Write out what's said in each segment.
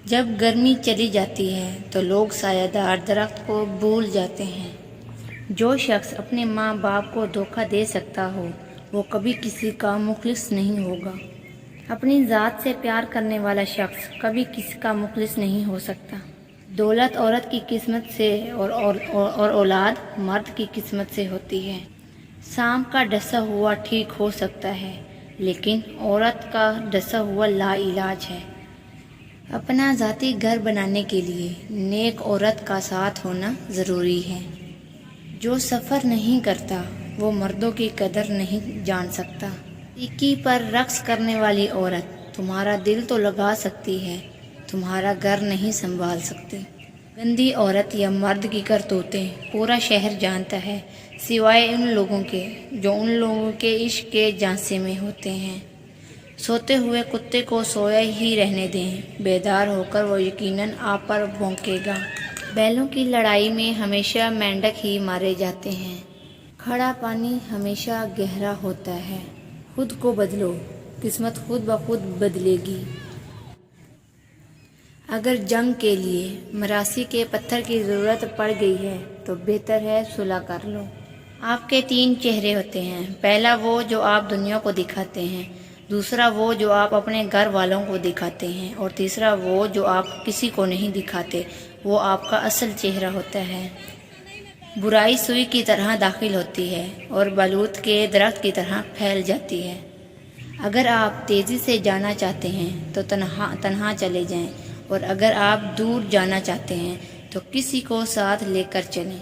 جب گرمی چلی جاتی ہے تو لوگ سایہ دار درخت کو بھول جاتے ہیں۔ جو شخص اپنے ماں باپ کو دھوکہ دے سکتا ہو وہ کبھی کسی کا مخلص نہیں ہوگا۔ اپنی ذات سے پیار کرنے والا شخص کبھی کسی کا مخلص نہیں ہو سکتا۔ دولت عورت کی قسمت سے اور اولاد مرد کی قسمت سے ہوتی ہے۔ سانپ کا ڈسا ہوا ٹھیک ہو سکتا ہے لیکن عورت کا ڈسا ہوا لا علاج ہے۔ اپنا ذاتی گھر بنانے کے لیے نیک عورت کا ساتھ ہونا ضروری ہے۔ جو سفر نہیں کرتا وہ مردوں کی قدر نہیں جان سکتا۔ سیکی پر رقص کرنے والی عورت تمہارا دل تو لگا سکتی ہے، تمہارا گھر نہیں سنبھال سکتی۔ گندی عورت یا مرد کی کرتوتیں پورا شہر جانتا ہے سوائے ان لوگوں کے جو ان لوگوں کے عشق کے جھانسے میں ہوتے ہیں۔ سوتے ہوئے کتے کو سویا ہی رہنے دیں، بیدار ہو کر وہ یقیناً آپ پر بھونکے گا۔ بیلوں کی لڑائی میں ہمیشہ مینڈک ہی مارے جاتے ہیں۔ کھڑا پانی ہمیشہ گہرا ہوتا ہے۔ خود کو بدلو، قسمت خود بخود بدلے گی۔ اگر جنگ کے لیے مراسی کے پتھر کی ضرورت پڑ گئی ہے تو بہتر ہے صلح کر لو۔ آپ کے 3 چہرے ہوتے ہیں، پہلا وہ جو آپ دنیا کو دکھاتے ہیں، دوسرا وہ جو آپ اپنے گھر والوں کو دکھاتے ہیں اور تیسرا وہ جو آپ کسی کو نہیں دکھاتے، وہ آپ کا اصل چہرہ ہوتا ہے۔ برائی سوئی کی طرح داخل ہوتی ہے اور بلوط کے درخت کی طرح پھیل جاتی ہے۔ اگر آپ تیزی سے جانا چاہتے ہیں تو تنہا چلے جائیں اور اگر آپ دور جانا چاہتے ہیں تو کسی کو ساتھ لے کر چلیں۔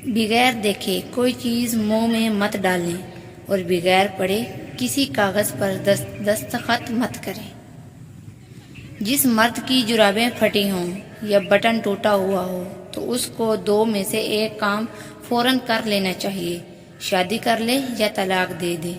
بغیر دیکھے کوئی چیز منہ میں مت ڈالیں اور بغیر پڑھے کسی کاغذ پر دستخط مت کریں۔ جس مرد کی جرابیں پھٹی ہوں یا بٹن ٹوٹا ہوا ہو تو اس کو 2 میں سے ایک کام فوراً کر لینا چاہیے، شادی کر لے یا طلاق دے دے۔